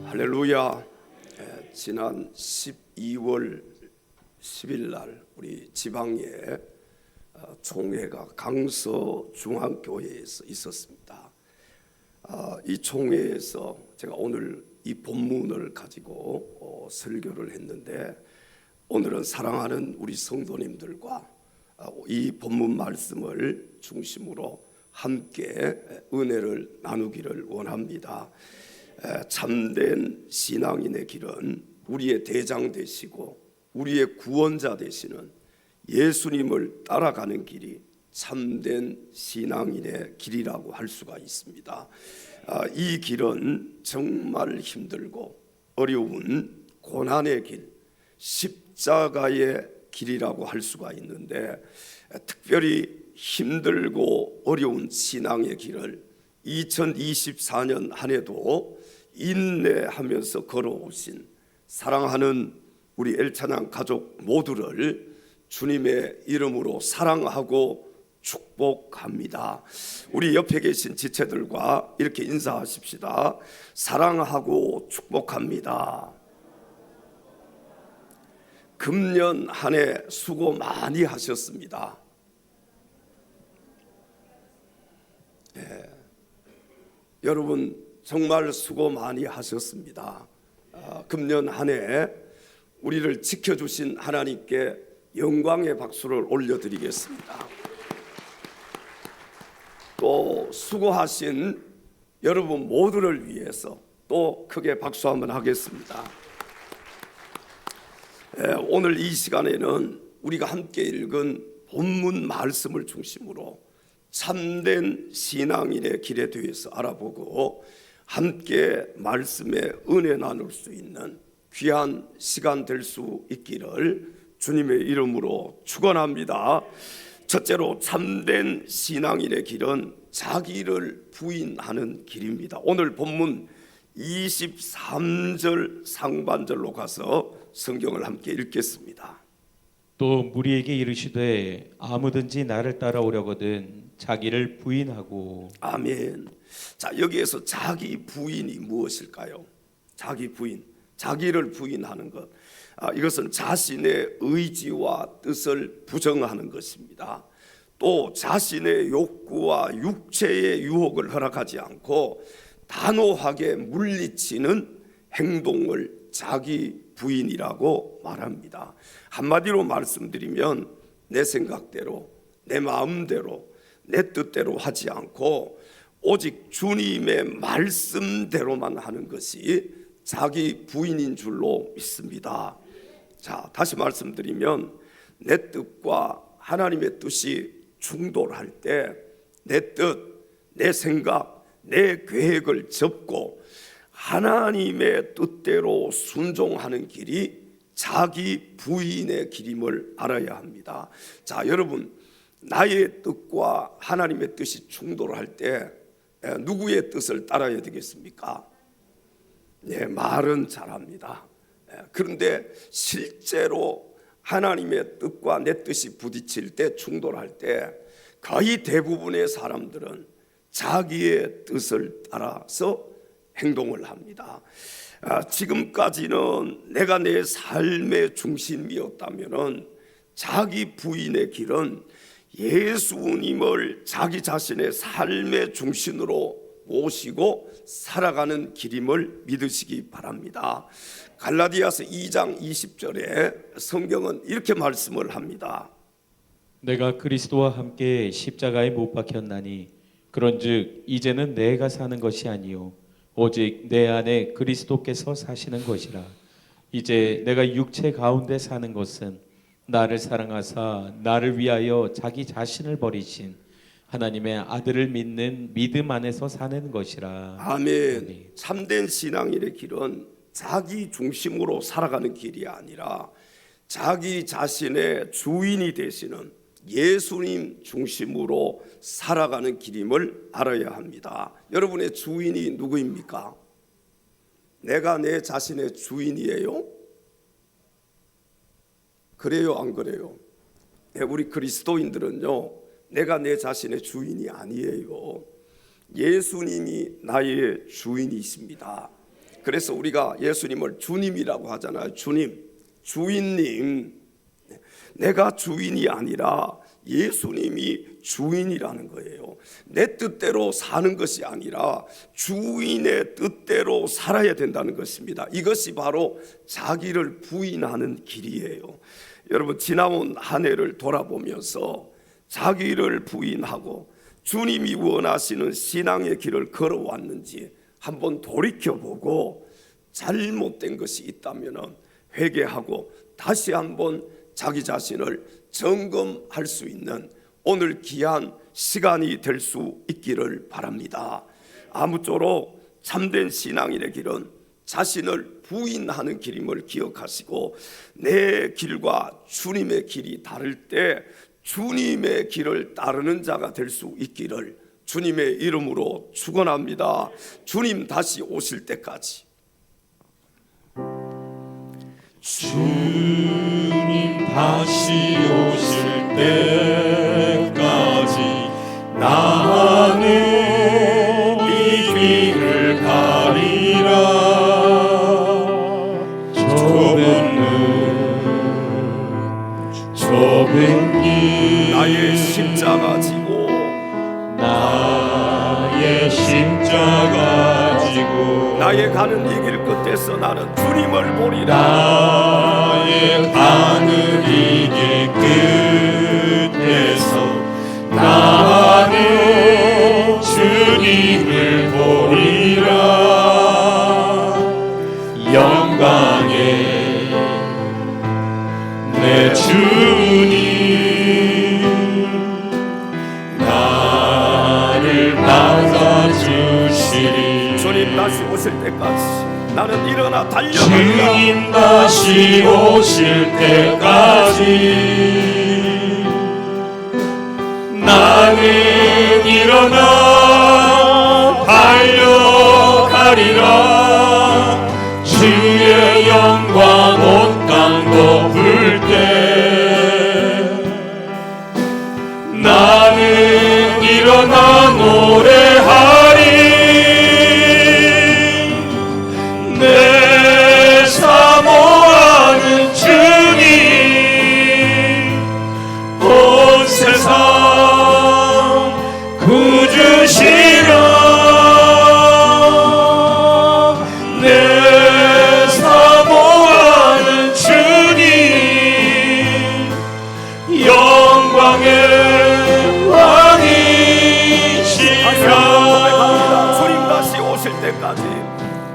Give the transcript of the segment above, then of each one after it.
할렐루야. 지난 12월 10일 날 우리 지방에 총회가 강서 중앙교회에서 있었습니다. 이 총회에서 제가 오늘 이 본문을 가지고 설교를 했는데, 오늘은 사랑하는 우리 성도님들과 이 본문 말씀을 중심으로 함께 은혜를 나누기를 원합니다. 참된 신앙인의 길은 우리의 대장 되시고 우리의 구원자 되시는 예수님을 따라가는 길이 참된 신앙인의 길이라고 할 수가 있습니다. 이 길은 정말 힘들고 어려운 고난의 길, 십자가의 길이라고 할 수가 있는데, 특별히 힘들고 어려운 신앙의 길을 2024년 한 해도 인내하면서 걸어오신 사랑하는 우리 엘찬양 가족 모두를 주님의 이름으로 사랑하고 축복합니다. 우리 옆에 계신 지체들과 이렇게 인사하십시다. 사랑하고 축복합니다. 금년 한 해 수고 많이 하셨습니다. 여러분 정말 수고 많이 하셨습니다. 금년 한 해 우리를 지켜주신 하나님께 영광의 박수를 올려드리겠습니다. 또 수고하신 여러분 모두를 위해서 또 크게 박수 한번 하겠습니다. 오늘 이 시간에는 우리가 함께 읽은 본문 말씀을 중심으로 참된 신앙인의 길에 대해서 알아보고 함께 말씀에 은혜 나눌 수 있는 귀한 시간 될 수 있기를 주님의 이름으로 축원합니다. 첫째로, 참된 신앙인의 길은 자기를 부인하는 길입니다. 오늘 본문 23절 상반절로 가서 성경을 함께 읽겠습니다. 또 무리에게 이르시되 아무든지 나를 따라오려거든 자기를 부인하고. 아멘. 자, 여기에서 자기 부인이 무엇일까요? 자기 부인, 자기를 부인하는 것, 이것은 자신의 의지와 뜻을 부정하는 것입니다. 또 자신의 욕구와 육체의 유혹을 허락하지 않고 단호하게 물리치는 행동을 자기 부인이라고 말합니다. 한마디로 말씀드리면 내 생각대로, 내 마음대로, 내 뜻대로 하지 않고 오직 주님의 말씀대로만 하는 것이 자기 부인인 줄로 믿습니다. 자, 다시 말씀드리면 내 뜻과 하나님의 뜻이 충돌할 때 내 뜻, 내 생각, 내 계획을 접고 하나님의 뜻대로 순종하는 길이 자기 부인의 길임을 알아야 합니다. 자, 여러분, 나의 뜻과 하나님의 뜻이 충돌할 때 누구의 뜻을 따라야 되겠습니까? 말은 잘합니다. 그런데 실제로 하나님의 뜻과 내 뜻이 부딪힐 때, 충돌할 때 거의 대부분의 사람들은 자기의 뜻을 따라서 행동을 합니다. 지금까지는 내가 내 삶의 중심이었다면 자기 부인의 길은 예수님을 자기 자신의 삶의 중심으로 모시고 살아가는 길임을 믿으시기 바랍니다. 갈라디아서 2장 20절에 성경은 이렇게 말씀을 합니다. 내가 그리스도와 함께 십자가에 못 박혔나니 그런즉 이제는 내가 사는 것이 아니요 오직 내 안에 그리스도께서 사시는 것이라. 이제 내가 육체 가운데 사는 것은 나를 사랑하사 나를 위하여 자기 자신을 버리신 하나님의 아들을 믿는 믿음 안에서 사는 것이라. 아멘. 참된 신앙인의 길은 자기 중심으로 살아가는 길이 아니라 자기 자신의 주인이 되시는 예수님 중심으로 살아가는 길임을 알아야 합니다. 여러분의 주인이 누구입니까? 내가 내 자신의 주인이에요? 그래요, 안 그래요? 우리 그리스도인들은요, 내가 내 자신의 주인이 아니에요. 예수님이 나의 주인이십니다. 그래서 우리가 예수님을 주님이라고 하잖아요. 주님, 주인님. 내가 주인이 아니라 예수님이 주인이라는 거예요. 내 뜻대로 사는 것이 아니라 주인의 뜻대로 살아야 된다는 것입니다. 이것이 바로 자기를 부인하는 길이에요. 여러분, 지나온 한 해를 돌아보면서 자기를 부인하고 주님이 원하시는 신앙의 길을 걸어왔는지 한번 돌이켜보고 잘못된 것이 있다면 회개하고 다시 한번 자기 자신을 점검할 수 있는 오늘 귀한 시간이 될 수 있기를 바랍니다. 아무쪼록 참된 신앙인의 길은 자신을 부인하는 길임을 기억하시고, 내 길과 주님의 길이 다를 때 주님의 길을 따르는 자가 될 수 있기를 주님의 이름으로 축원합니다. 주님 다시 오실 때까지. 주님 다시 오실 때까지 나는 이 길을 가리라. 좁은 길 나의 십자가 지고 나의 십자가 지고 나의 가는 이 길 끝에서 나는 주님을 보리라. 나의 가는 이 길 끝에서 나는 주님을 보리라. 영광의 내 주님 나를 받아주시리. 주님 다시 오실 때까지 나는 일어나 달려가리라. 주님 다시 오실 때까지 나는 일어나 달려가리라. 주의 영광 온 땅 덮을 때 나는 일어나 노래하리. 내 사모하는 주님 온 세상 구주시라. 내 사모하는 주님 영광의 왕이시라. 주님 다시 오실 때까지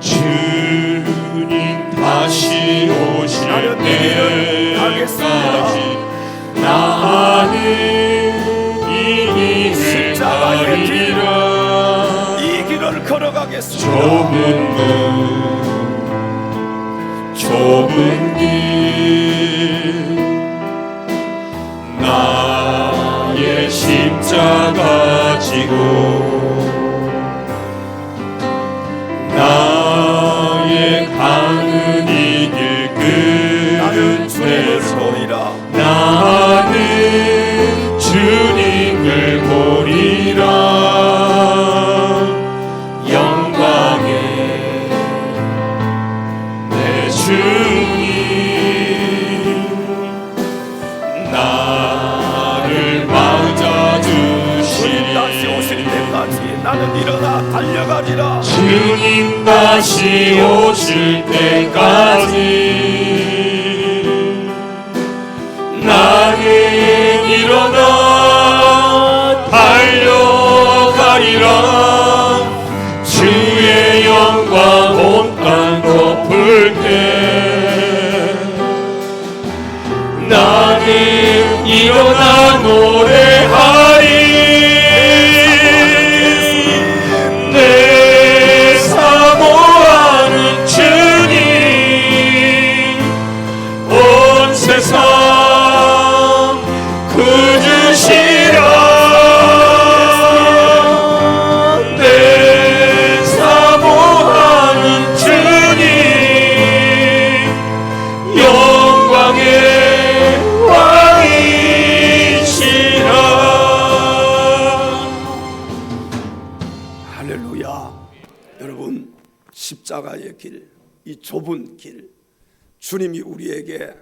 주님 다시 오실 나는 이 길을 가겠습니다. 때까지 나는 이 길을 십자가의 길, 가리라. 이 길을 걸어가겠습니다. 좁은 길 나의 십자가 지고 나의 가는 이 길 나는 주님을 끝에서 보리라. 나는 주님을 보리라. 영광의 내 주님 나를 맞아주시리. 주님 다시 오실 때까지 나는 일어나 달려가리라. 주님 다시 오실 때까지 나는 일어나 달려가리라. 주의 영광 온 땅 덮을 때 나는 일어나 노래하리. 내 사모하는 주님 온 세상 구주시라. 이 좁은 길, 주님이 우리에게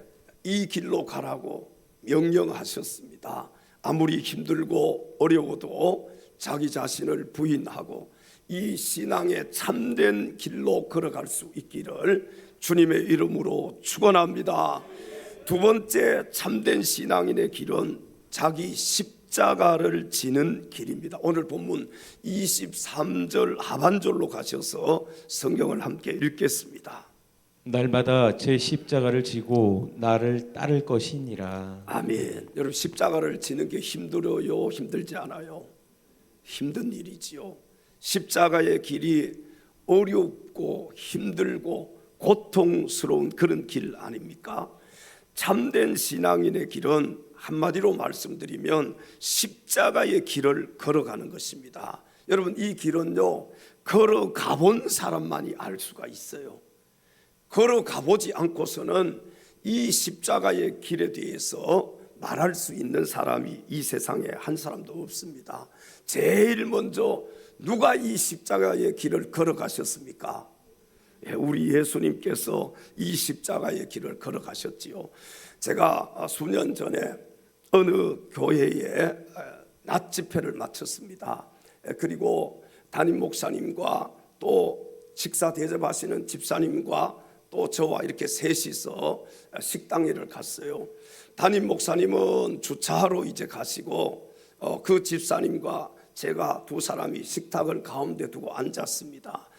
이 길로 가라고 명령하셨습니다. 아무리 힘들고 어려워도 자기 자신을 부인하고 이 신앙의 참된 길로 걸어갈 수 있기를 주님의 이름으로 축원합니다. 두 번째 참된 신앙인의 길은 자기 십자가를 지는 길입니다. 오늘 본문 23절 하반절로 가셔서 성경을 함께 읽겠습니다. 날마다 제 십자가를 지고 나를 따를 것이니라. 아멘. 여러분, 십자가를 지는 게 힘들어요? 힘들지 않아요? 힘든 일이지요. 십자가의 길이 어렵고 힘들고 고통스러운 그런 길 아닙니까? 참된 신앙인의 길은 한마디로 말씀드리면 십자가의 길을 걸어가는 것입니다. 여러분, 이 길은요, 걸어가 본 사람만이 알 수가 있어요. 걸어가 보지 않고서는 이 십자가의 길에 대해서 말할 수 있는 사람이 이 세상에 한 사람도 없습니다. 제일 먼저 누가 이 십자가의 길을 걸어가셨습니까? 우리 예수님께서 이 십자가의 길을 걸어가셨지요. 제가 수년 전에 어느 교회에 낮 집회를 마쳤습니다. 그리고 담임 목사님과 또 식사 대접하시는 집사님과 또 저와 이렇게 셋이서 식당회를 갔어요. 담임 목사님은 주차하러 이제 가시고 그 집사님과 제가 두 사람이 식탁을 가운데 두고 앉았습니다.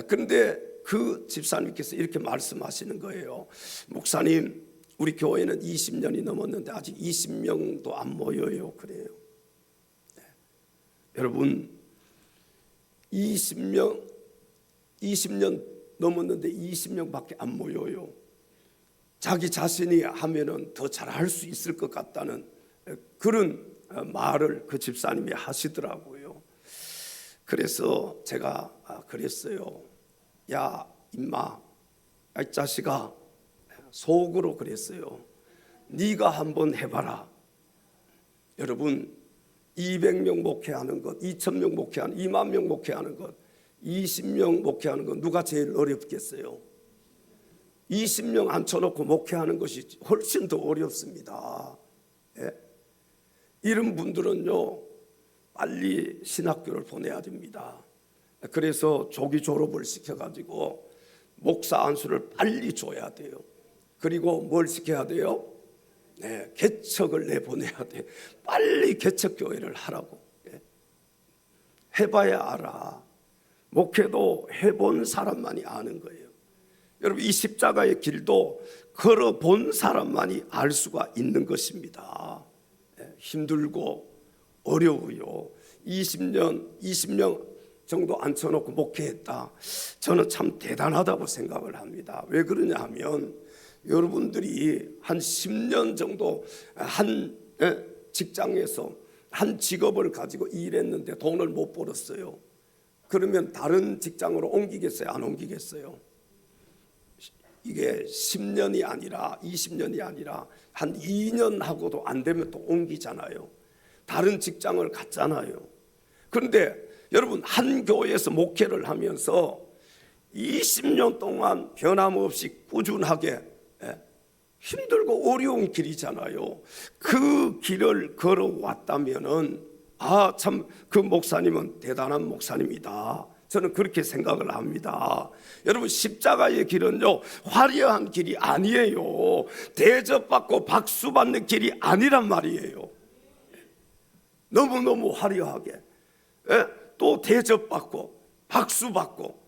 그런데 그 집사님께서 이렇게 말씀하시는 거예요. 목사님, 우리 교회는 20년이 넘었는데 아직 20명도 안 모여요. 그래요. 네. 여러분, 20년 넘었는데 20명밖에 안 모여요. 자기 자신이 하면은 더 잘할 수 있을 것 같다는 그런 말을 그 집사님이 하시더라고요. 그래서 제가 그랬어요. 야, 임마, 이 자식아, 속으로 그랬어요. 네가 한번 해봐라. 여러분, 200명 목회하는 것, 2000명 목회하는, 2만 명 목회하는 것, 20명 목회하는 것 누가 제일 어렵겠어요? 20명 앉혀놓고 목회하는 것이 훨씬 더 어렵습니다. 예? 이런 분들은요, 빨리 신학교를 보내야 됩니다. 그래서 조기 졸업을 시켜가지고 목사 안수를 빨리 줘야 돼요. 그리고 뭘 시켜야 돼요? 네, 개척을 내보내야 돼. 빨리 개척교회를 하라고. 예? 해봐야 알아. 목회도 해본 사람만이 아는 거예요. 여러분, 이 십자가의 길도 걸어본 사람만이 알 수가 있는 것입니다. 힘들고 어려워요. 20명 정도 앉혀놓고 목회했다. 저는 참 대단하다고 생각을 합니다. 왜 그러냐 하면 여러분들이 한 10년 정도 한 직장에서 한 직업을 가지고 일했는데 돈을 못 벌었어요. 그러면 다른 직장으로 옮기겠어요? 안 옮기겠어요? 이게 10년이 아니라 20년이 아니라 한 2년 하고도 안 되면 또 옮기잖아요. 다른 직장을 갔잖아요. 그런데 여러분, 한 교회에서 목회를 하면서 20년 동안 변함없이 꾸준하게 힘들고 어려운 길이잖아요. 그 길을 걸어왔다면은 참 그 목사님은 대단한 목사님이다. 저는 그렇게 생각을 합니다. 여러분, 십자가의 길은요, 화려한 길이 아니에요. 대접받고 박수받는 길이 아니란 말이에요. 너무너무 화려하게 또 대접받고 박수받고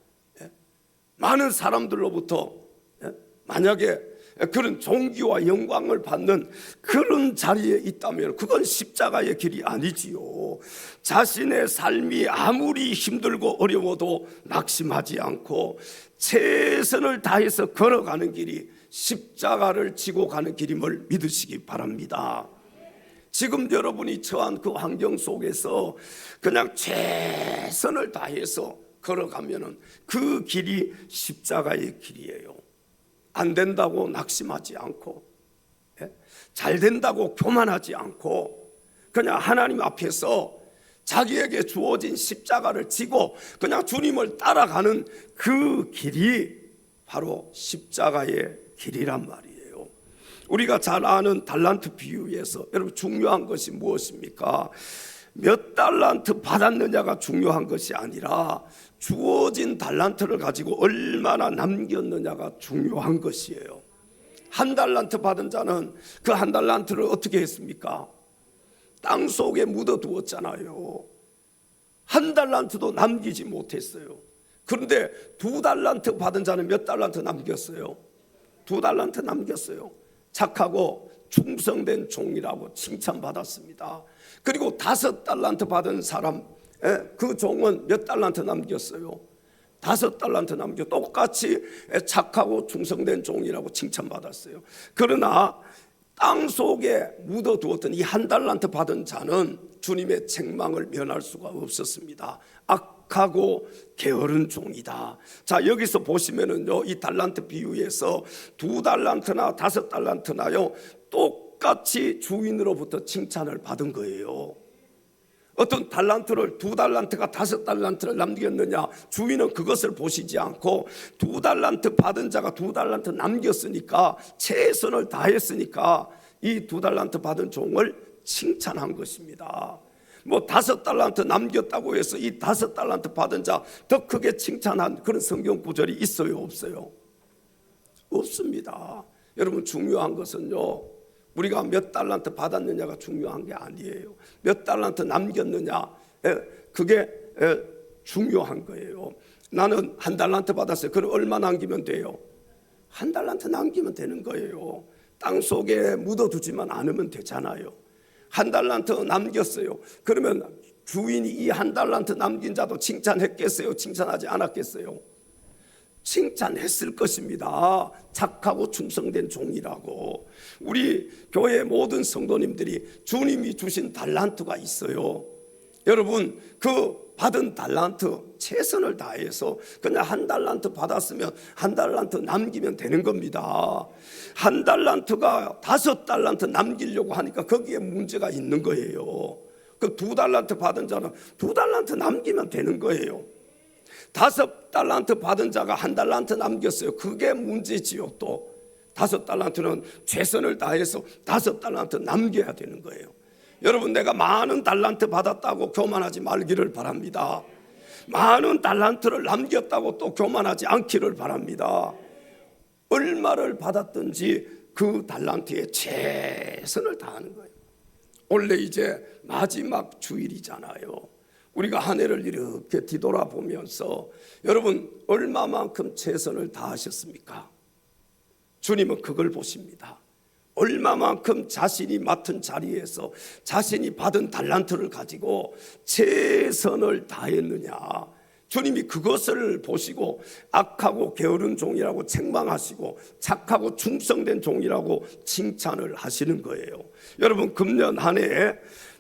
많은 사람들로부터 만약에 그런 존귀와 영광을 받는 그런 자리에 있다면 그건 십자가의 길이 아니지요. 자신의 삶이 아무리 힘들고 어려워도 낙심하지 않고 최선을 다해서 걸어가는 길이 십자가를 지고 가는 길임을 믿으시기 바랍니다. 지금 여러분이 처한 그 환경 속에서 그냥 최선을 다해서 걸어가면은 그 길이 십자가의 길이에요. 안 된다고 낙심하지 않고, 잘 된다고 교만하지 않고, 그냥 하나님 앞에서 자기에게 주어진 십자가를 지고 그냥 주님을 따라가는 그 길이 바로 십자가의 길이란 말이에요. 우리가 잘 아는 달란트 비유에서 여러분 중요한 것이 무엇입니까? 몇 달란트 받았느냐가 중요한 것이 아니라 주어진 달란트를 가지고 얼마나 남겼느냐가 중요한 것이에요. 한 달란트 받은 자는 그 한 달란트를 어떻게 했습니까? 땅 속에 묻어두었잖아요. 한 달란트도 남기지 못했어요. 그런데 두 달란트 받은 자는 몇 달란트 남겼어요? 두 달란트 남겼어요. 착하고 충성된 종이라고 칭찬받았습니다. 그리고 5달란트 받은 사람, 그 종은 몇 달란트 남겼어요? 5달란트 남겨 똑같이 착하고 충성된 종이라고 칭찬받았어요. 그러나 땅 속에 묻어두었던 이 한 달란트 받은 자는 주님의 책망을 면할 수가 없었습니다. 악하고 게으른 종이다. 자, 여기서 보시면은요, 이 달란트 비유에서 2달란트나 5달란트나요 똑같이 주인으로부터 칭찬을 받은 거예요. 어떤 달란트를 2달란트가 5달란트를 남겼느냐, 주인은 그것을 보시지 않고 2달란트 받은 자가 2달란트 남겼으니까, 최선을 다했으니까 이 2달란트 받은 종을 칭찬한 것입니다. 뭐 5달란트 남겼다고 해서 이 5달란트 받은 자 더 크게 칭찬한 그런 성경 구절이 있어요, 없어요? 없습니다. 여러분, 중요한 것은요, 우리가 몇 달란트 받았느냐가 중요한 게 아니에요. 몇 달란트 남겼느냐, 그게 중요한 거예요. 나는 한 달란트 받았어요. 그럼 얼마 남기면 돼요? 한 달란트 남기면 되는 거예요. 땅 속에 묻어두지만 않으면 되잖아요. 한 달란트 남겼어요. 그러면 주인이 이 한 달란트 남긴 자도 칭찬했겠어요? 칭찬하지 않았겠어요? 칭찬했을 것입니다. 착하고 충성된 종이라고. 우리 교회 모든 성도님들이 주님이 주신 달란트가 있어요. 여러분, 그 받은 달란트 최선을 다해서 그냥 한 달란트 받았으면 한 달란트 남기면 되는 겁니다. 한 달란트가 5달란트 남기려고 하니까 거기에 문제가 있는 거예요. 그 2달란트 받은 자는 2달란트 남기면 되는 거예요. 5달란트 받은 자가 한 달란트 남겼어요. 그게 문제지요. 또 5달란트는 최선을 다해서 5달란트 남겨야 되는 거예요. 여러분, 내가 많은 달란트 받았다고 교만하지 말기를 바랍니다. 많은 달란트를 남겼다고 또 교만하지 않기를 바랍니다. 얼마를 받았든지 그 달란트에 최선을 다하는 거예요. 원래 이제 마지막 주일이잖아요. 우리가 한 해를 이렇게 뒤돌아보면서 여러분, 얼마만큼 최선을 다하셨습니까? 주님은 그걸 보십니다. 얼마만큼 자신이 맡은 자리에서 자신이 받은 달란트를 가지고 최선을 다했느냐, 주님이 그것을 보시고 악하고 게으른 종이라고 책망하시고 착하고 충성된 종이라고 칭찬을 하시는 거예요. 여러분, 금년 한 해에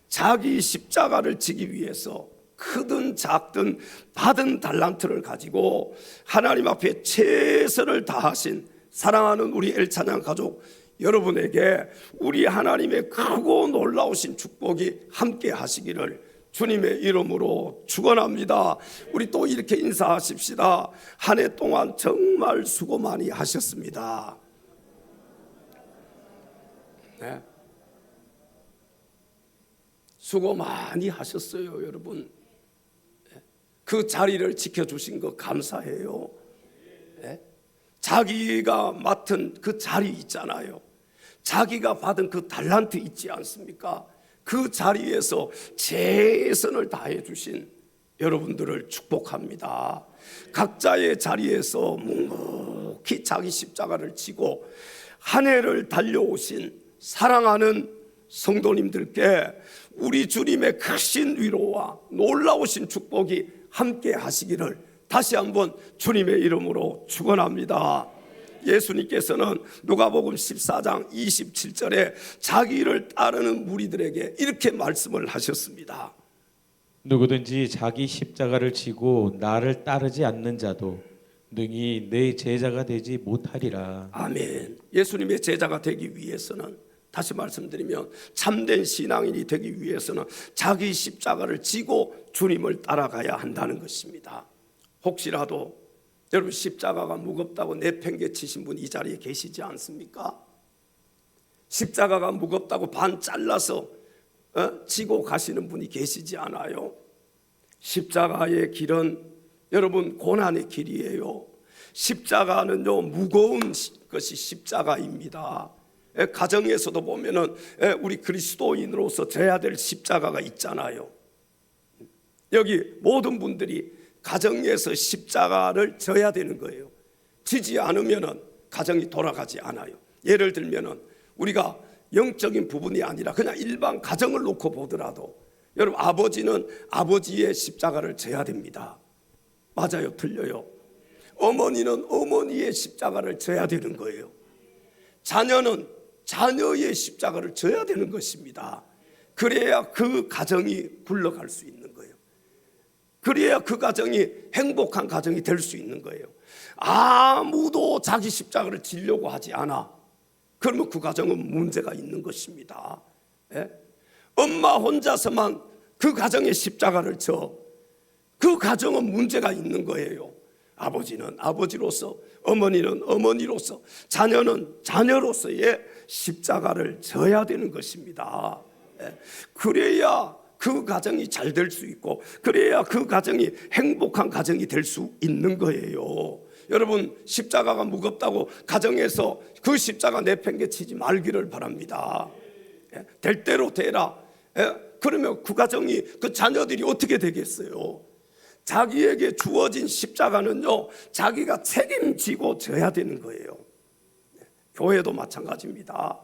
자기 십자가를 지기 위해서 크든 작든 받은 달란트를 가지고 하나님 앞에 최선을 다하신 사랑하는 우리 엘찬양 가족 여러분에게 우리 하나님의 크고 놀라우신 축복이 함께 하시기를 주님의 이름으로 축원합니다. 우리 또 이렇게 인사하십시다. 한 해 동안 정말 수고 많이 하셨습니다. 네. 수고 많이 하셨어요, 여러분. 그 자리를 지켜주신 거 감사해요. 네? 자기가 맡은 그 자리 있잖아요. 자기가 받은 그 달란트 있지 않습니까? 그 자리에서 최선을 다해 주신 여러분들을 축복합니다. 각자의 자리에서 묵묵히 자기 십자가를 지고 한 해를 달려오신 사랑하는 성도님들께 우리 주님의 크신 위로와 놀라우신 축복이 함께 하시기를 다시 한번 주님의 이름으로 축원합니다. 예수님께서는 누가복음 14장 27절에 자기를 따르는 무리들에게 이렇게 말씀을 하셨습니다. 누구든지 자기 십자가를 지고 나를 따르지 않는 자도 능히 내 제자가 되지 못하리라. 아멘. 예수님의 제자가 되기 위해서는, 다시 말씀드리면 참된 신앙인이 되기 위해서는 자기 십자가를 지고 주님을 따라가야 한다는 것입니다. 혹시라도 여러분 십자가가 무겁다고 내팽개치신 분 이 자리에 계시지 않습니까? 십자가가 무겁다고 반 잘라서 지고 가시는 분이 계시지 않아요? 십자가의 길은 여러분 고난의 길이에요. 십자가는요 무거운 것이 십자가입니다. 가정에서도 보면은 우리 그리스도인으로서 져야 될 십자가가 있잖아요. 여기 모든 분들이 가정에서 십자가를 져야 되는 거예요. 지지 않으면은 가정이 돌아가지 않아요. 예를 들면은 우리가 영적인 부분이 아니라 그냥 일반 가정을 놓고 보더라도 여러분 아버지는 아버지의 십자가를 져야 됩니다. 맞아요, 틀려요? 어머니는 어머니의 십자가를 져야 되는 거예요. 자녀는 자녀의 십자가를 져야 되는 것입니다. 그래야 그 가정이 굴러갈 수 있는 거예요. 그래야 그 가정이 행복한 가정이 될 수 있는 거예요. 아무도 자기 십자가를 지려고 하지 않아. 그러면 그 가정은 문제가 있는 것입니다. 예? 엄마 혼자서만 그 가정의 십자가를 져. 그 가정은 문제가 있는 거예요. 아버지는 아버지로서, 어머니는 어머니로서, 자녀는 자녀로서의 십자가를 져야 되는 것입니다. 예? 그래야 그 가정이 잘 될 수 있고, 그래야 그 가정이 행복한 가정이 될 수 있는 거예요. 여러분 십자가가 무겁다고 가정에서 그 십자가 내팽개치지 말기를 바랍니다. 될 대로 되라. 그러면 그 가정이, 그 자녀들이 어떻게 되겠어요? 자기에게 주어진 십자가는요 자기가 책임지고 져야 되는 거예요. 교회도 마찬가지입니다.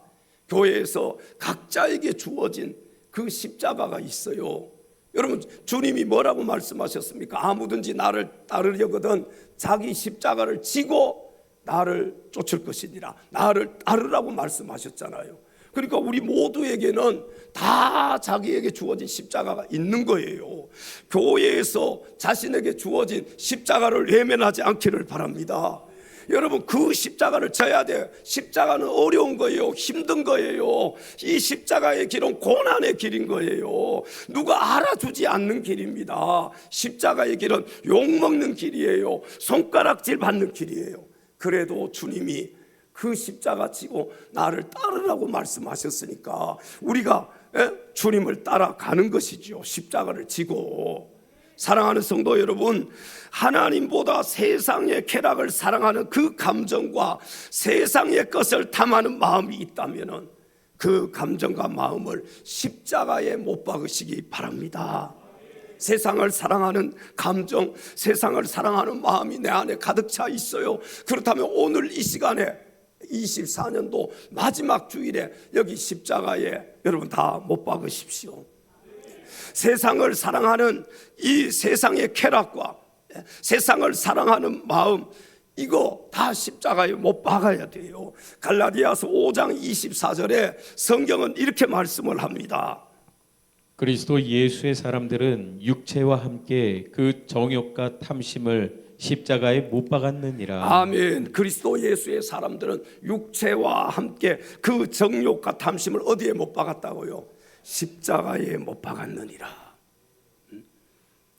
교회에서 각자에게 주어진 그 십자가가 있어요. 여러분 주님이 뭐라고 말씀하셨습니까? 아무든지 나를 따르려거든 자기 십자가를 지고 나를 쫓을 것이니라. 나를 따르라고 말씀하셨잖아요. 그러니까 우리 모두에게는 다 자기에게 주어진 십자가가 있는 거예요. 교회에서 자신에게 주어진 십자가를 외면하지 않기를 바랍니다. 여러분 그 십자가를 져야 돼요. 십자가는 어려운 거예요. 힘든 거예요. 이 십자가의 길은 고난의 길인 거예요. 누가 알아주지 않는 길입니다. 십자가의 길은 욕먹는 길이에요. 손가락질 받는 길이에요. 그래도 주님이 그 십자가 지고 나를 따르라고 말씀하셨으니까 우리가 주님을 따라가는 것이죠. 십자가를 지고. 사랑하는 성도 여러분, 하나님보다 세상의 쾌락을 사랑하는 그 감정과 세상의 것을 탐하는 마음이 있다면 그 감정과 마음을 십자가에 못 박으시기 바랍니다. 세상을 사랑하는 감정, 세상을 사랑하는 마음이 내 안에 가득 차 있어요. 그렇다면 오늘 이 시간에 24년도 마지막 주일에 여기 십자가에 여러분 다 못 박으십시오. 세상을 사랑하는 이 세상의 쾌락과 세상을 사랑하는 마음, 이거 다 십자가에 못 박아야 돼요. 갈라디아서 5장 24절에 성경은 이렇게 말씀을 합니다. 그리스도 예수의 사람들은 육체와 함께 그 정욕과 탐심을 십자가에 못 박았느니라. 아멘. 그리스도 예수의 사람들은 육체와 함께 그 정욕과 탐심을 어디에 못 박았다고요? 십자가에 못 박았느니라.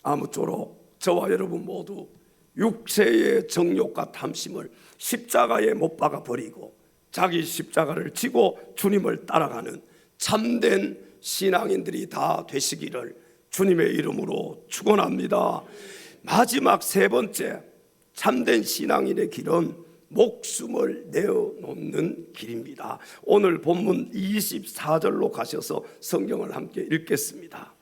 아무쪼록 저와 여러분 모두 육체의 정욕과 탐심을 십자가에 못 박아 버리고 자기 십자가를 지고 주님을 따라가는 참된 신앙인들이 다 되시기를 주님의 이름으로 축원합니다. 마지막 세 번째 참된 신앙인의 길은 목숨을 내어놓는 길입니다. 오늘 본문 24절로 가셔서 성경을 함께 읽겠습니다.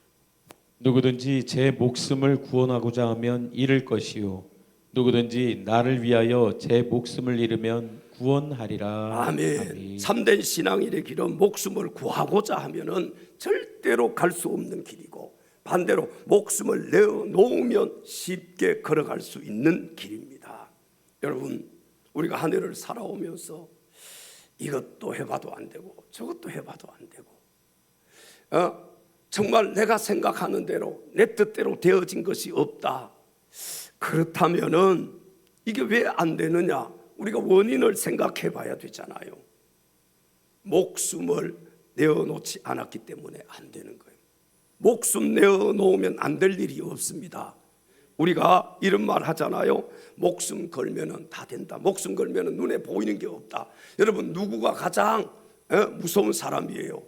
누구든지 제 목숨을 구원하고자 하면 잃을 것이요 누구든지 나를 위하여 제 목숨을 잃으면 구원하리라. 아멘. 참된 신앙인의 길은 목숨을 구하고자 하면은 절대로 갈 수 없는 길이고 반대로 목숨을 내어놓으면 쉽게 걸어갈 수 있는 길입니다. 여러분 우리가 한 해를 살아오면서 이것도 해봐도 안 되고 저것도 해봐도 안 되고 정말 내가 생각하는 대로 내 뜻대로 되어진 것이 없다. 그렇다면은 이게 왜 안 되느냐? 우리가 원인을 생각해 봐야 되잖아요. 목숨을 내어놓지 않았기 때문에 안 되는 거예요. 목숨 내어놓으면 안 될 일이 없습니다. 우리가 이런 말 하잖아요. 목숨 걸면은 다 된다. 목숨 걸면은 눈에 보이는 게 없다. 여러분, 누구가 가장 무서운 사람이에요?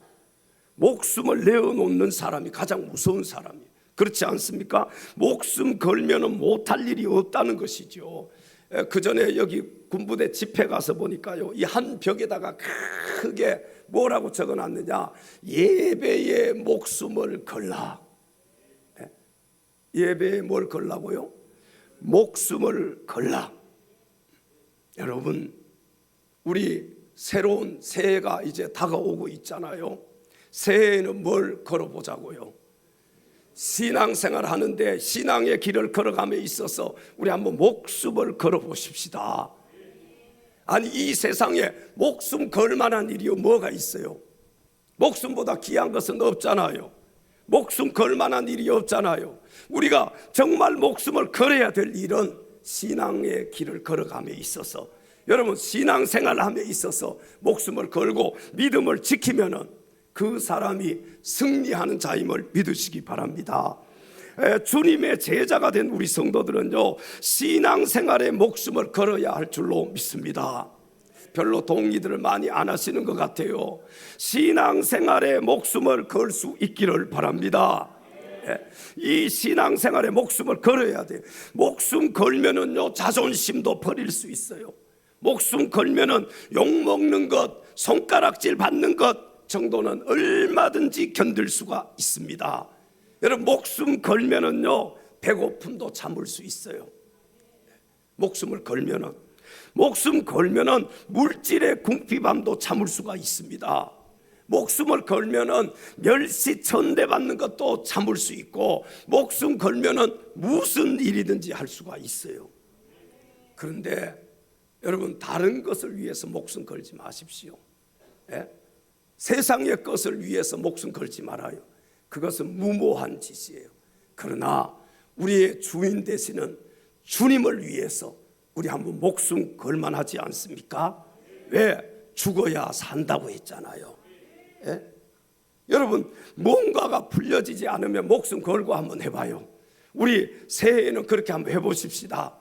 목숨을 내어놓는 사람이 가장 무서운 사람이에요. 그렇지 않습니까? 목숨 걸면은 못할 일이 없다는 것이죠. 그 전에 여기 군부대 집회 가서 보니까요, 이 한 벽에다가 크게 뭐라고 적어놨느냐? 예배에 목숨을 걸라. 예배에 뭘 걸라고요? 목숨을 걸라. 여러분, 우리 새로운 새해가 이제 다가오고 있잖아요. 새해에는 뭘 걸어보자고요? 신앙생활 하는데 신앙의 길을 걸어감에 있어서 우리 한번 목숨을 걸어보십시다. 아니, 이 세상에 목숨 걸 만한 일이 뭐가 있어요? 목숨보다 귀한 것은 없잖아요. 목숨 걸 만한 일이 없잖아요. 우리가 정말 목숨을 걸어야 될 일은 신앙의 길을 걸어감에 있어서, 여러분, 신앙생활함에 있어서 목숨을 걸고 믿음을 지키면은 그 사람이 승리하는 자임을 믿으시기 바랍니다. 주님의 제자가 된 우리 성도들은요, 신앙생활에 목숨을 걸어야 할 줄로 믿습니다. 별로 동의들을 많이 안 하시는 것 같아요. 신앙생활에 목숨을 걸 수 있기를 바랍니다. 이 신앙생활에 목숨을 걸어야 돼요. 목숨 걸면은요, 자존심도 버릴 수 있어요. 목숨 걸면은 욕먹는 것, 손가락질 받는 것 정도는 얼마든지 견딜 수가 있습니다. 여러분, 목숨 걸면은요, 배고픔도 참을 수 있어요. 목숨을 걸면은, 목숨 걸면은 물질의 궁핍함도 참을 수가 있습니다. 목숨을 걸면은 멸시 천대받는 것도 참을 수 있고, 목숨 걸면은 무슨 일이든지 할 수가 있어요. 그런데 여러분, 다른 것을 위해서 목숨 걸지 마십시오. 세상의 것을 위해서 목숨 걸지 말아요. 그것은 무모한 짓이에요. 그러나 우리의 주인 되시는 주님을 위해서 우리 한번 목숨 걸만하지 않습니까? 왜? 죽어야 산다고 했잖아요. 여러분, 뭔가가 풀려지지 않으면 목숨 걸고 한번 해봐요. 우리 새해에는 그렇게 한번 해보십시다.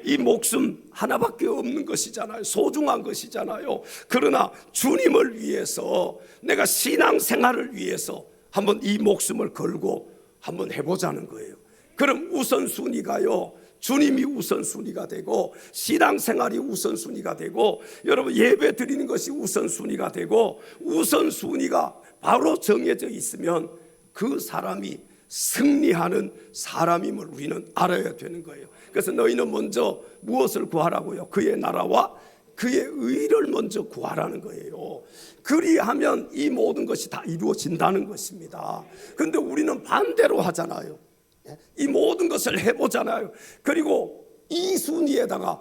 이 목숨 하나밖에 없는 것이잖아요. 소중한 것이잖아요. 그러나 주님을 위해서, 내가 신앙생활을 위해서 한번 이 목숨을 걸고 한번 해보자는 거예요. 그럼 우선순위가요, 주님이 우선순위가 되고, 신앙생활이 우선순위가 되고, 여러분, 예배 드리는 것이 우선순위가 되고, 우선순위가 바로 정해져 있으면 그 사람이 승리하는 사람임을 우리는 알아야 되는 거예요. 그래서 너희는 먼저 무엇을 구하라고요? 그의 나라와 그의 의를 먼저 구하라는 거예요. 그리하면 이 모든 것이 다 이루어진다는 것입니다. 그런데 우리는 반대로 하잖아요. 이 모든 것을 해보잖아요. 그리고 이 순위에다가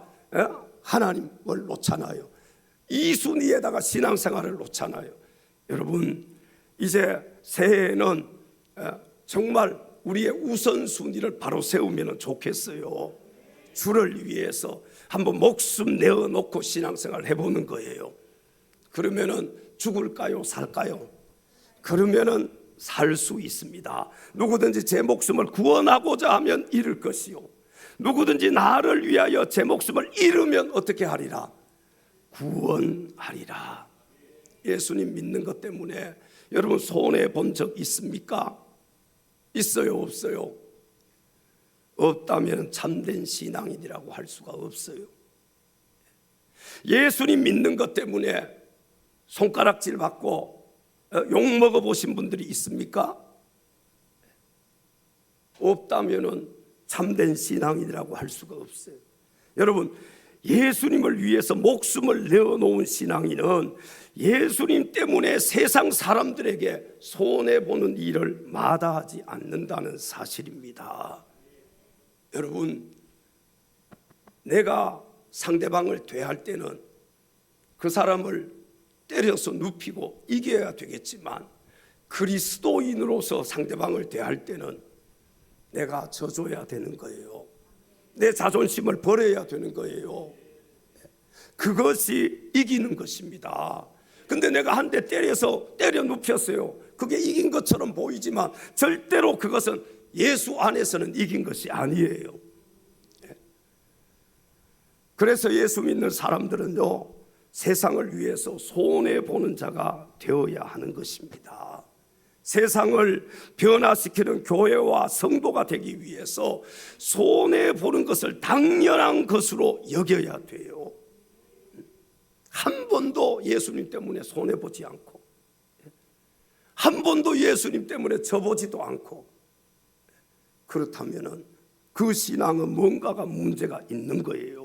하나님을 놓잖아요. 이 순위에다가 신앙생활을 놓잖아요. 여러분, 이제 새해에는 정말 우리의 우선순위를 바로 세우면 좋겠어요. 주를 위해서 한번 목숨 내어놓고 신앙생활을 해보는 거예요. 그러면은 죽을까요? 살까요? 그러면은 살 수 있습니다. 누구든지 제 목숨을 구원하고자 하면 잃을 것이요, 누구든지 나를 위하여 제 목숨을 잃으면 어떻게 하리라? 구원하리라. 예수님 믿는 것 때문에 여러분 손해 본 적 있습니까? 있어요, 없어요? 없다면 참된 신앙인이라고 할 수가 없어요. 예수님 믿는 것 때문에 손가락질 받고 욕 먹어보신 분들이 있습니까? 없다면 참된 신앙인이라고 할 수가 없어요. 여러분, 예수님을 위해서 목숨을 내어놓은 신앙인은 예수님 때문에 세상 사람들에게 손해보는 일을 마다하지 않는다는 사실입니다. 여러분, 내가 상대방을 대할 때는 그 사람을 때려서 눕히고 이겨야 되겠지만, 그리스도인으로서 상대방을 대할 때는 내가 져줘야 되는 거예요. 내 자존심을 버려야 되는 거예요. 그것이 이기는 것입니다. 근데 내가 한 대 때려 눕혔어요. 그게 이긴 것처럼 보이지만 절대로 그것은 예수 안에서는 이긴 것이 아니에요. 그래서 예수 믿는 사람들은요, 세상을 위해서 손해보는 자가 되어야 하는 것입니다. 세상을 변화시키는 교회와 성도가 되기 위해서 손해보는 것을 당연한 것으로 여겨야 돼요. 한 번도 예수님 때문에 손해보지 않고, 한 번도 예수님 때문에 져보지도 않고, 그렇다면 그 신앙은 뭔가가 문제가 있는 거예요.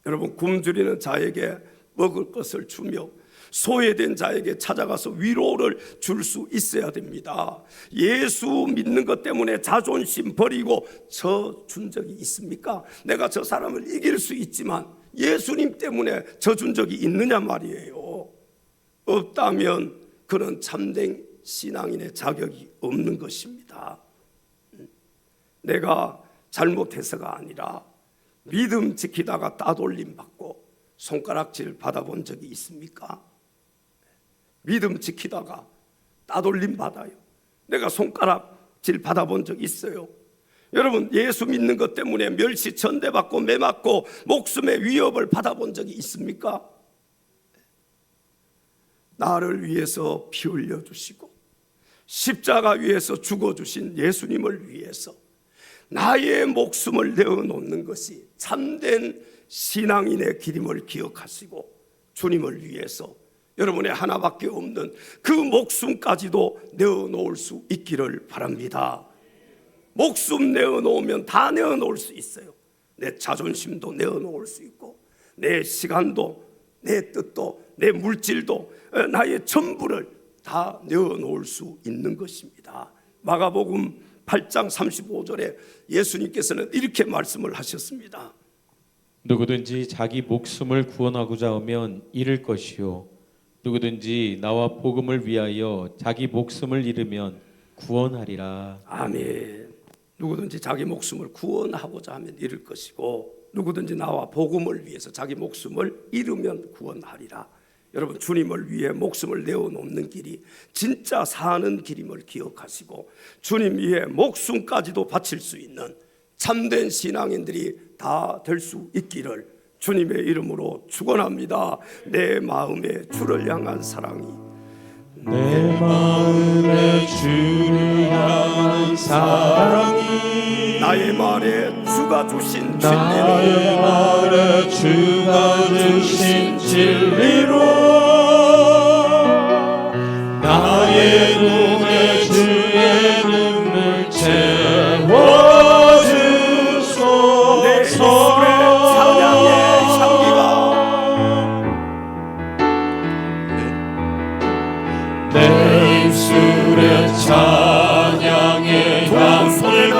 여러분, 굶주리는 자에게 먹을 것을 주며 소외된 자에게 찾아가서 위로를 줄 수 있어야 됩니다. 예수 믿는 것 때문에 자존심 버리고 저 준 적이 있습니까? 내가 저 사람을 이길 수 있지만 예수님 때문에 저 준 적이 있느냐 말이에요. 없다면 그는 참된 신앙인의 자격이 없는 것입니다. 내가 잘못해서가 아니라 믿음 지키다가 따돌림 받고 손가락질 받아본 적이 있습니까? 믿음 지키다가 따돌림 받아요. 내가 손가락질 받아본 적 있어요. 여러분, 예수 믿는 것 때문에 멸시 전대받고 매맞고 목숨의 위협을 받아본 적이 있습니까? 나를 위해서 피 흘려주시고 십자가 위에서 죽어주신 예수님을 위해서 나의 목숨을 내어놓는 것이 참된 신앙인의 길임을 기억하시고 주님을 위해서 여러분의 하나밖에 없는 그 목숨까지도 내어놓을 수 있기를 바랍니다. 목숨 내어놓으면 다 내어놓을 수 있어요. 내 자존심도 내어놓을 수 있고 내 시간도 내 뜻도 내 물질도 나의 전부를 다 내어놓을 수 있는 것입니다. 마가복음 8장 35절에 예수님께서는 이렇게 말씀을 하셨습니다. 누구든지 자기 목숨을 구원하고자 하면 잃을 것이요 누구든지 나와 복음을 위하여 자기 목숨을 잃으면 구원하리라. 아멘. 누구든지 자기 목숨을 구원하고자 하면 잃을 것이고 누구든지 나와 복음을 위해서 자기 목숨을 잃으면 구원하리라. 여러분, 주님을 위해 목숨을 내어놓는 길이 진짜 사는 길임을 기억하시고 주님 위해 목숨까지도 바칠 수 있는 참된 신앙인들이 다 될 수 있기를 주님의 이름으로 축원합니다. 내 마음에 주를 향한 사랑이 내 마음에 주를 향한 사랑이 나의 말에 주가 주신 나의 진리로 말에 주가 주신 진리로 나의 눈에 주의 눈물 채워주소서. 내 입술에 찬양의 향기가 내 입술에 찬양의 향기가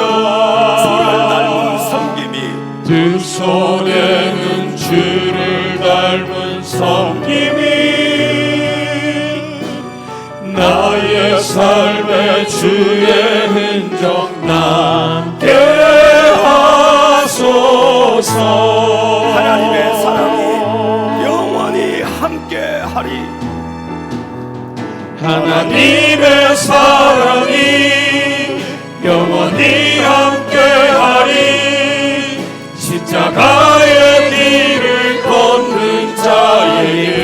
두 손에는 주를 닮은 섬김이 나의 삶에 주의 흔적 남게 하소서. 하나님의 사랑이 영원히 함께하리. 하나님의 사랑이 영원히 함께하리. 십자가의 길을 걷는 자에게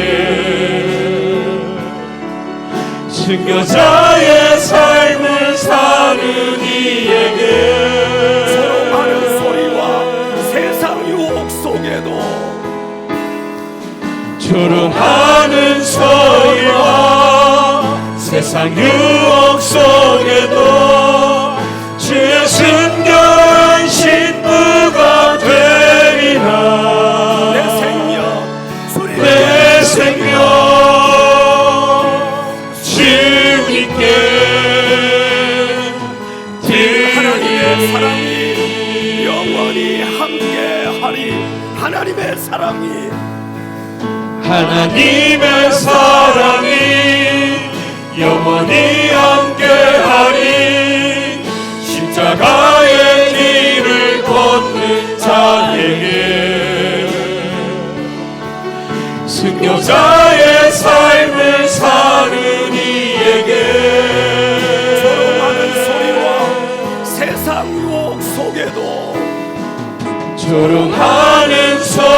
순교자의 삶을 사는 이에게 조롱하는 소리와 세상 유혹 속에도 조롱하는 소리와 세상 유혹 속에도 주의 순결한 신부가 되리라. 내 생명 주님께 내 생명 주님께 하나님의 드리리. 사랑이 영원히 함께하리. 하나님의 사랑이 하나님의 사랑이 영원히 함께하리. 십자가의 길을 걷는 자에게 순교자의 삶을 사는 이에게 조롱하는 소리와 세상 유혹 속에도 조롱하는 소리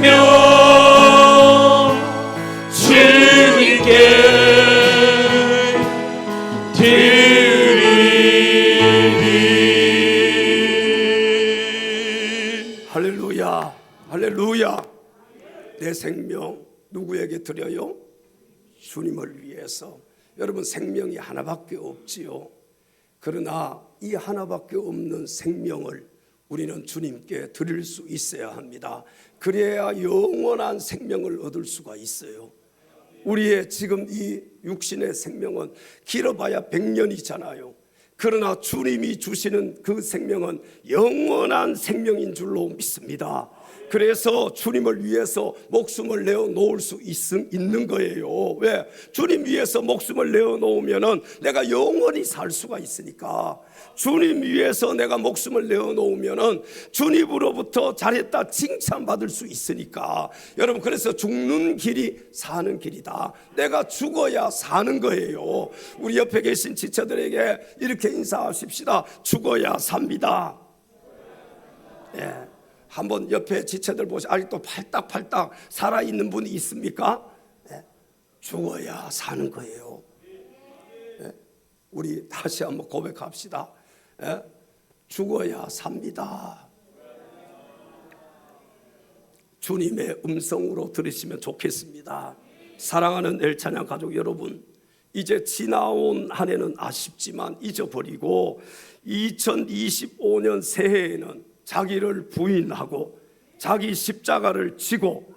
생명 주님께 드리리. 할렐루야, 할렐루야. 내 생명 누구에게 드려요? 주님을 위해서. 여러분, 생명이 하나밖에 없지요. 그러나 이 하나밖에 없는 생명을 우리는 주님께 드릴 수 있어야 합니다. 그래야 영원한 생명을 얻을 수가 있어요. 우리의 지금 이 육신의 생명은 길어봐야 100년이잖아요. 그러나 주님이 주시는 그 생명은 영원한 생명인 줄로 믿습니다. 그래서 주님을 위해서 목숨을 내어놓을 수 있는 거예요. 왜? 주님 위해서 목숨을 내어놓으면 내가 영원히 살 수가 있으니까. 주님 위해서 내가 목숨을 내어놓으면 주님으로부터 잘했다 칭찬받을 수 있으니까. 여러분, 그래서 죽는 길이 사는 길이다. 내가 죽어야 사는 거예요. 우리 옆에 계신 지체들에게 이렇게 인사하십시다. 죽어야 삽니다. 예. 한번 옆에 지체들 보시. 아직도 팔딱팔딱 살아있는 분이 있습니까? 네. 죽어야 사는 거예요. 네. 우리 다시 한번 고백합시다. 네. 죽어야 삽니다. 주님의 음성으로 들으시면 좋겠습니다. 사랑하는 엘찬양 가족 여러분, 이제 지나온 한 해는 아쉽지만 잊어버리고 2025년 새해에는 자기를 부인하고 자기 십자가를 지고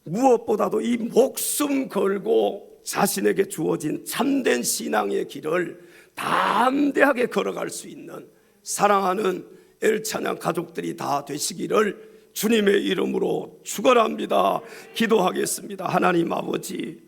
무엇보다도 이 목숨 걸고 자신에게 주어진 참된 신앙의 길을 담대하게 걸어갈 수 있는 사랑하는 엘찬양 가족들이 다 되시기를 주님의 이름으로 축원합니다. 기도하겠습니다. 하나님 아버지,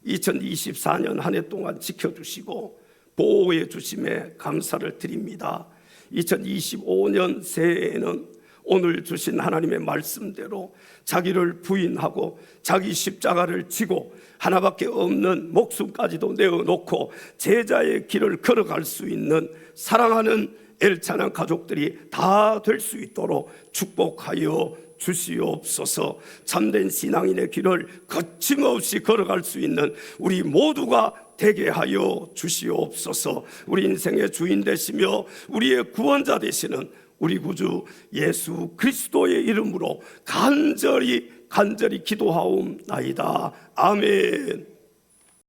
2024년 한 해 동안 지켜주시고 보호해 주심에 감사를 드립니다. 2025년 새해에는 오늘 주신 하나님의 말씀대로 자기를 부인하고 자기 십자가를 지고 하나밖에 없는 목숨까지도 내어놓고 제자의 길을 걸어갈 수 있는 사랑하는 엘찬양 가족들이 다 될 수 있도록 축복하여 주시옵소서. 참된 신앙인의 길을 거침없이 걸어갈 수 있는 우리 모두가 되게 하여 주시옵소서. 우리 인생의 주인 되시며 우리의 구원자 되시는 우리 구주 예수 그리스도의 이름으로 간절히 기도하옵나이다. 아멘.